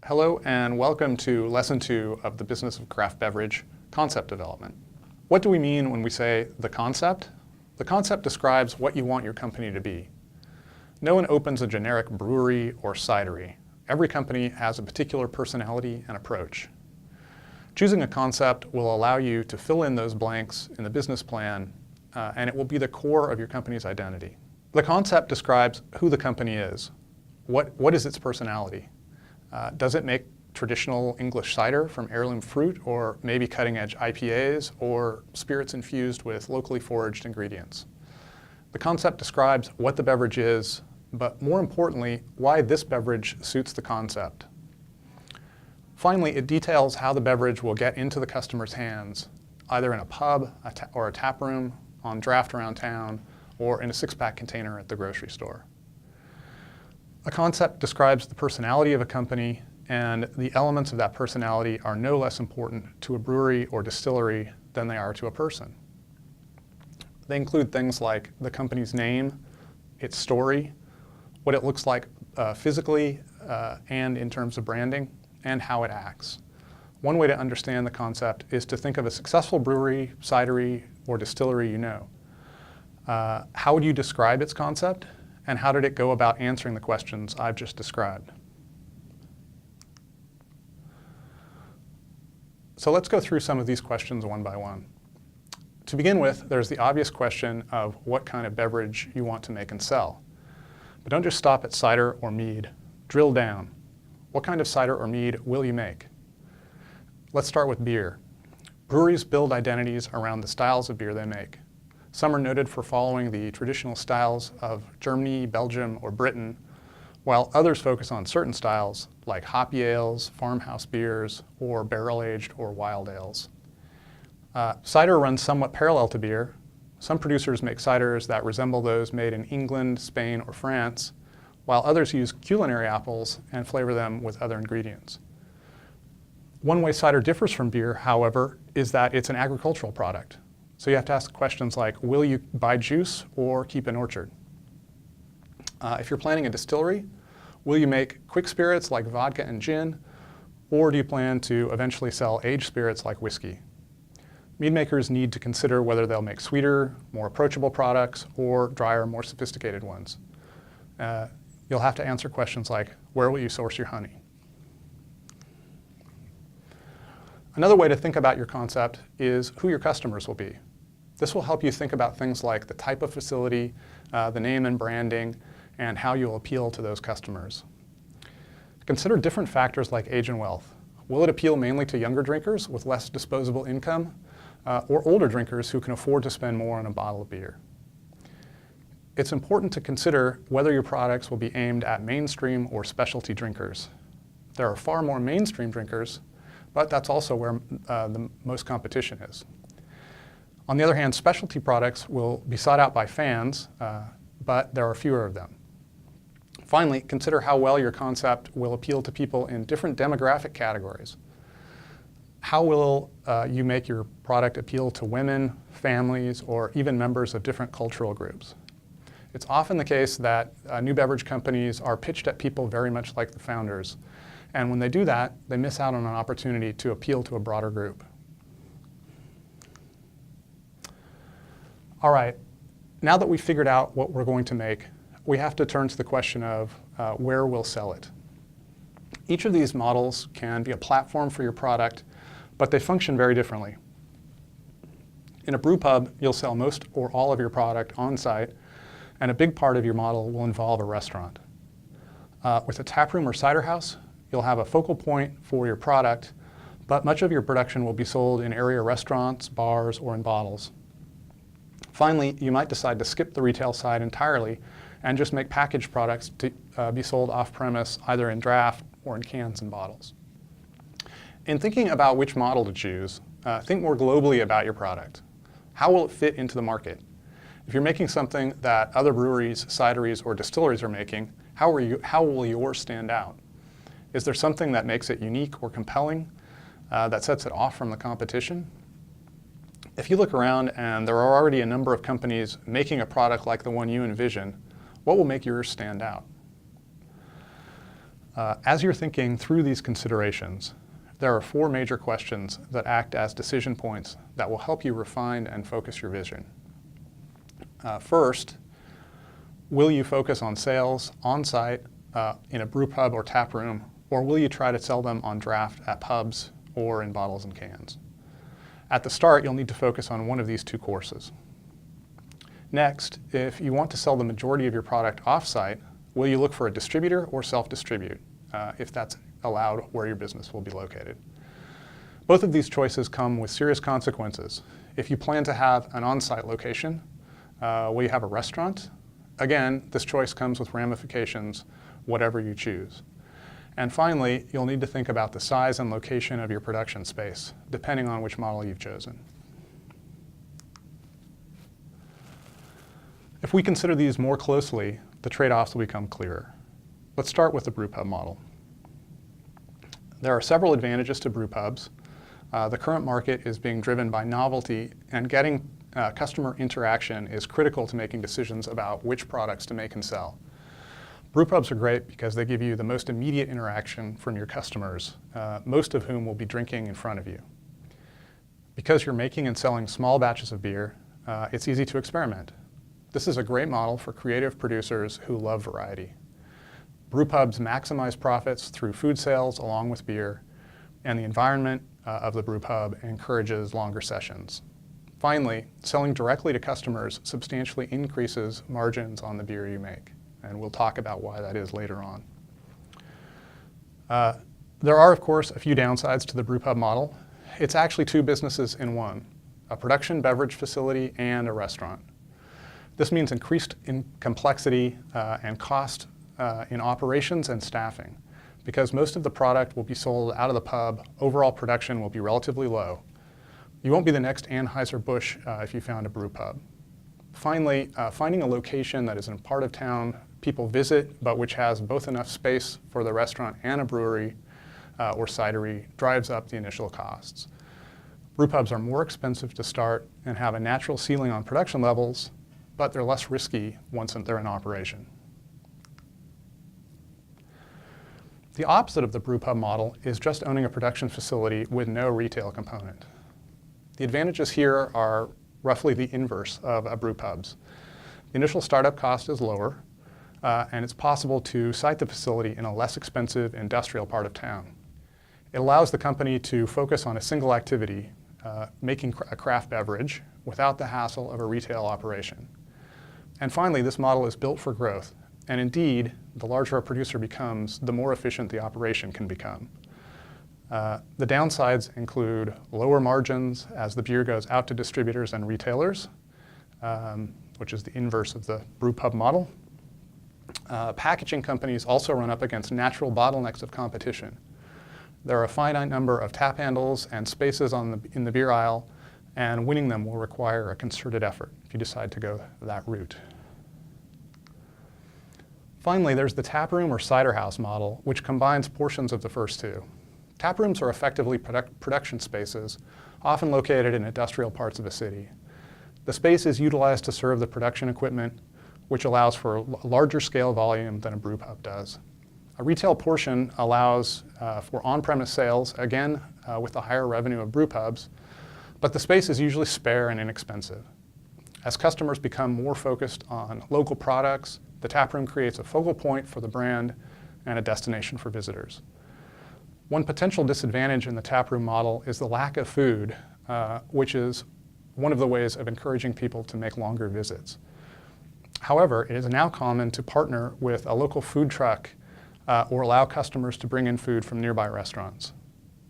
Hello and welcome to Lesson 2 of the Business of Craft Beverage Concept Development. What do we mean when we say the concept? The concept describes what you want your company to be. No one opens a generic brewery or cidery. Every company has a particular personality and approach. Choosing a concept will allow you to fill in those blanks in the business plan, and it will be the core of your company's identity. The concept describes who the company is. What is its personality? Does it make traditional English cider from heirloom fruit, or maybe cutting-edge IPAs, or spirits infused with locally foraged ingredients? The concept describes what the beverage is, but more importantly, why this beverage suits the concept. Finally, it details how the beverage will get into the customer's hands, either in a pub or a tap room, on draft around town, or in a six-pack container at the grocery store. A concept describes the personality of a company, and the elements of that personality are no less important to a brewery or distillery than they are to a person. They include things like the company's name, its story, what it looks like physically and in terms of branding, and how it acts. One way to understand the concept is to think of a successful brewery, cidery, or distillery you know. How would you describe its concept? And how did it go about answering the questions I've just described? So let's go through some of these questions one by one. To begin with, there's the obvious question of what kind of beverage you want to make and sell. But don't just stop at cider or mead. Drill down. What kind of cider or mead will you make? Let's start with beer. Breweries build identities around the styles of beer they make. Some are noted for following the traditional styles of Germany, Belgium, or Britain, while others focus on certain styles like hoppy ales, farmhouse beers, or barrel-aged or wild ales. Cider runs somewhat parallel to beer. Some producers make ciders that resemble those made in England, Spain, or France, while others use culinary apples and flavor them with other ingredients. One way cider differs from beer, however, is that it's an agricultural product. So you have to ask questions like, will you buy juice or keep an orchard? If you're planning a distillery, will you make quick spirits like vodka and gin, or do you plan to eventually sell aged spirits like whiskey? Mead makers need to consider whether they'll make sweeter, more approachable products, or drier, more sophisticated ones. You'll have to answer questions like, where will you source your honey? Another way to think about your concept is who your customers will be. This will help you think about things like the type of facility, the name and branding, and how you'll appeal to those customers. Consider different factors like age and wealth. Will it appeal mainly to younger drinkers with less disposable income, or older drinkers who can afford to spend more on a bottle of beer? It's important to consider whether your products will be aimed at mainstream or specialty drinkers. There are far more mainstream drinkers, but that's also where the most competition is. On the other hand, specialty products will be sought out by fans, but there are fewer of them. Finally, consider how well your concept will appeal to people in different demographic categories. How will you make your product appeal to women, families, or even members of different cultural groups? It's often the case that new beverage companies are pitched at people very much like the founders. And when they do that, they miss out on an opportunity to appeal to a broader group. All right, now that we've figured out what we're going to make, we have to turn to the question of where we'll sell it. Each of these models can be a platform for your product, but they function very differently. In a brew pub, you'll sell most or all of your product on-site, and a big part of your model will involve a restaurant. With a tap room or cider house, you'll have a focal point for your product, but much of your production will be sold in area restaurants, bars, or in bottles. Finally, you might decide to skip the retail side entirely and just make packaged products to be sold off-premise, either in draft or in cans and bottles. In thinking about which model to choose, think more globally about your product. How will it fit into the market? If you're making something that other breweries, cideries, or distilleries are making, how will yours stand out? Is there something that makes it unique or compelling, that sets it off from the competition? If you look around and there are already a number of companies making a product like the one you envision, what will make yours stand out? As you're thinking through these considerations, there are 4 major questions that act as decision points that will help you refine and focus your vision. First, will you focus on sales on-site in a brew pub or tap room, or will you try to sell them on draft at pubs or in bottles and cans? At the start, you'll need to focus on one of these 2 courses. Next, if you want to sell the majority of your product off-site, will you look for a distributor or self-distribute, if that's allowed where your business will be located? Both of these choices come with serious consequences. If you plan to have an on-site location, will you have a restaurant? Again, this choice comes with ramifications, whatever you choose. And finally, you'll need to think about the size and location of your production space, depending on which model you've chosen. If we consider these more closely, the trade-offs will become clearer. Let's start with the brewpub model. There are several advantages to brewpubs. The current market is being driven by novelty, and getting customer interaction is critical to making decisions about which products to make and sell. Brewpubs are great because they give you the most immediate interaction from your customers, most of whom will be drinking in front of you. Because you're making and selling small batches of beer, it's easy to experiment. This is a great model for creative producers who love variety. Brewpubs maximize profits through food sales along with beer, and the environment of the brewpub encourages longer sessions. Finally, selling directly to customers substantially increases margins on the beer you make, and we'll talk about why that is later on. There are, of course, a few downsides to the brewpub model. It's actually 2 businesses in one, a production beverage facility and a restaurant. This means increased complexity and cost in operations and staffing. Because most of the product will be sold out of the pub, overall production will be relatively low. You won't be the next Anheuser-Busch if you found a brew pub. Finally, finding a location that is in a part of town people visit, but which has both enough space for the restaurant and a brewery or cidery drives up the initial costs. Brew pubs are more expensive to start and have a natural ceiling on production levels, but they're less risky once they're in operation. The opposite of the brewpub model is just owning a production facility with no retail component. The advantages here are roughly the inverse of a brewpub's. The initial startup cost is lower, and it's possible to site the facility in a less expensive industrial part of town. It allows the company to focus on a single activity, making a craft beverage, without the hassle of a retail operation. And finally, this model is built for growth. And indeed, the larger a producer becomes, the more efficient the operation can become. The downsides include lower margins as the beer goes out to distributors and retailers, which is the inverse of the brewpub model. Packaging companies also run up against natural bottlenecks of competition. There are a finite number of tap handles and spaces in the beer aisle, and winning them will require a concerted effort if you decide to go that route. Finally, there's the taproom or cider house model, which combines portions of the first 2. Taprooms are effectively production spaces, often located in industrial parts of a city. The space is utilized to serve the production equipment, which allows for a larger scale volume than a brewpub does. A retail portion allows for on-premise sales, again with the higher revenue of brewpubs, but the space is usually spare and inexpensive. As customers become more focused on local products, the taproom creates a focal point for the brand and a destination for visitors. One potential disadvantage in the taproom model is the lack of food, which is one of the ways of encouraging people to make longer visits. However, it is now common to partner with a local food truck or allow customers to bring in food from nearby restaurants.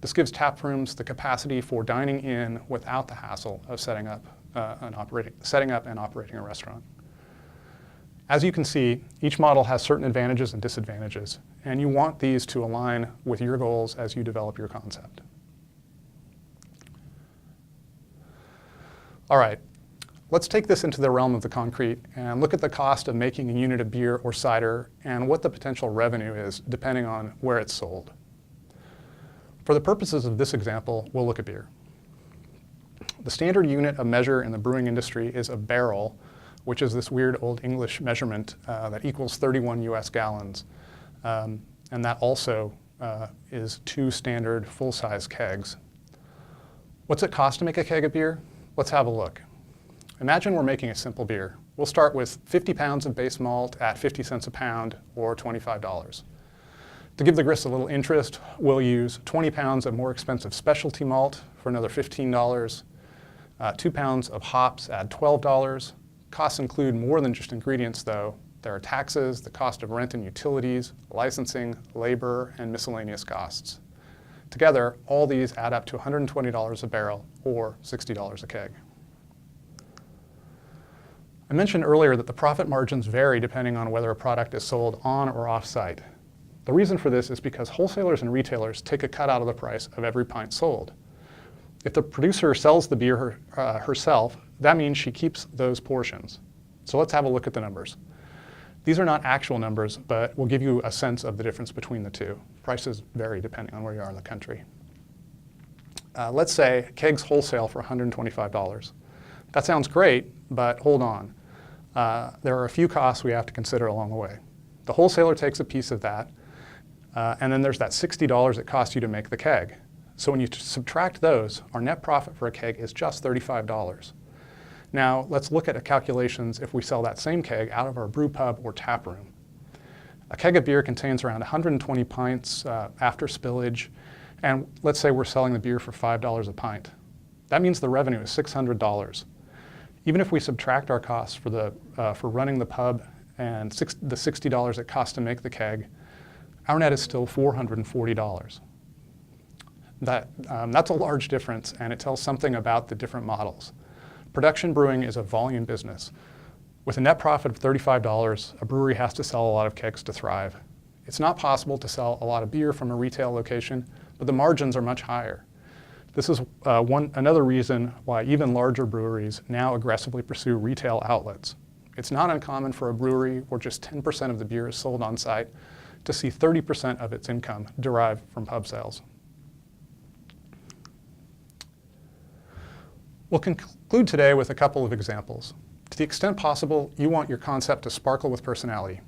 This gives taprooms the capacity for dining in without the hassle of setting up and operating a restaurant. As you can see, each model has certain advantages and disadvantages, and you want these to align with your goals as you develop your concept. All right, let's take this into the realm of the concrete and look at the cost of making a unit of beer or cider and what the potential revenue is depending on where it's sold. For the purposes of this example, we'll look at beer. The standard unit of measure in the brewing industry is a barrel, which is this weird old English measurement that equals 31 US gallons. and that also is 2 standard full-size kegs. What's it cost to make a keg of beer? Let's have a look. Imagine we're making a simple beer. We'll start with 50 pounds of base malt at 50 cents a pound, or $25. To give the grist a little interest, we'll use 20 pounds of more expensive specialty malt for another $15. 2 pounds of hops at $12. Costs include more than just ingredients, though. There are taxes, the cost of rent and utilities, licensing, labor, and miscellaneous costs. Together, all these add up to $120 a barrel, or $60 a keg. I mentioned earlier that the profit margins vary depending on whether a product is sold on or off-site. The reason for this is because wholesalers and retailers take a cut out of the price of every pint sold. If the producer sells the beer herself, that means she keeps those portions. So let's have a look at the numbers. These are not actual numbers, but will give you a sense of the difference between the two. Prices vary depending on where you are in the country. Let's say kegs wholesale for $125. That sounds great, but hold on. There are a few costs we have to consider along the way. The wholesaler takes a piece of that, and then there's that $60 it costs you to make the keg. So when you subtract those, our net profit for a keg is just $35. Now, let's look at calculations if we sell that same keg out of our brew pub or tap room. A keg of beer contains around 120 pints after spillage, and let's say we're selling the beer for $5 a pint. That means the revenue is $600. Even if we subtract our costs for running the pub and the $60 it costs to make the keg, our net is still $440. That's a large difference, and it tells something about the different models. Production brewing is a volume business. With a net profit of $35, a brewery has to sell a lot of kegs to thrive. It's not possible to sell a lot of beer from a retail location, but the margins are much higher. This is another reason why even larger breweries now aggressively pursue retail outlets. It's not uncommon for a brewery where just 10% of the beer is sold on site to see 30% of its income derived from pub sales. We'll conclude today with a couple of examples. To the extent possible, you want your concept to sparkle with personality.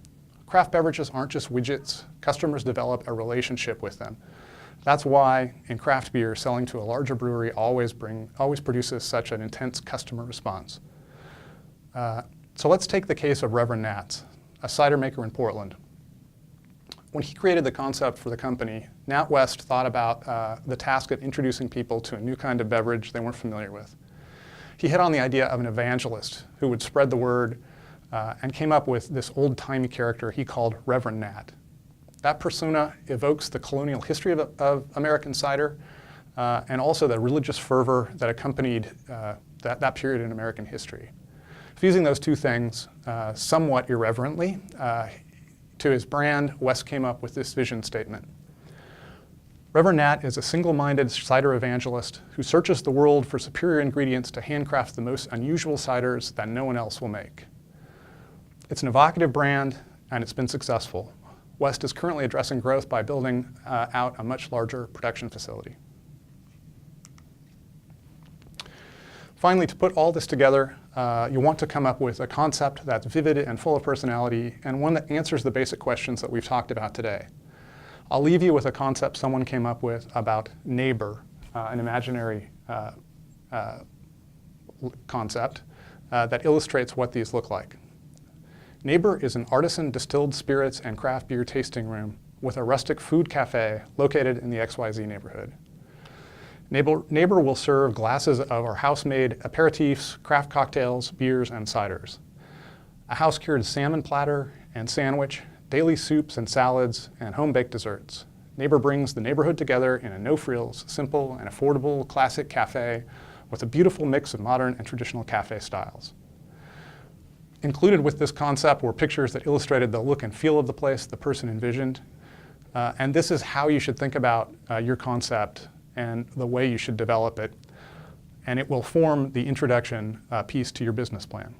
Craft beverages aren't just widgets. Customers develop a relationship with them. That's why in craft beer, selling to a larger brewery always produces such an intense customer response. So let's take the case of Reverend Nat's, a cider maker in Portland. When he created the concept for the company, Nat West thought about the task of introducing people to a new kind of beverage they weren't familiar with. He hit on the idea of an evangelist who would spread the word and came up with this old-timey character he called Reverend Nat. That persona evokes the colonial history of American cider and also the religious fervor that accompanied that period in American history. Fusing those two things somewhat irreverently to his brand, West came up with this vision statement. Reverend Nat is a single-minded cider evangelist who searches the world for superior ingredients to handcraft the most unusual ciders that no one else will make. It's an evocative brand, and it's been successful. West is currently addressing growth by building out a much larger production facility. Finally, to put all this together, you want to come up with a concept that's vivid and full of personality, and one that answers the basic questions that we've talked about today. I'll leave you with a concept someone came up with about neighbor, an imaginary concept that illustrates what these look like. Neighbor is an artisan distilled spirits and craft beer tasting room with a rustic food cafe located in the XYZ neighborhood. Neighbor will serve glasses of our house-made aperitifs, craft cocktails, beers, and ciders. A house-cured salmon platter and sandwich, daily soups and salads, and home-baked desserts. Neighbor brings the neighborhood together in a no-frills, simple and affordable classic cafe with a beautiful mix of modern and traditional cafe styles. Included with this concept were pictures that illustrated the look and feel of the place the person envisioned. And this is how you should think about your concept and the way you should develop it. And it will form the introduction piece to your business plan.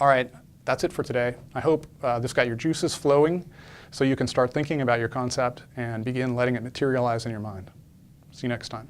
All right, that's it for today. I hope this got your juices flowing so you can start thinking about your concept and begin letting it materialize in your mind. See you next time.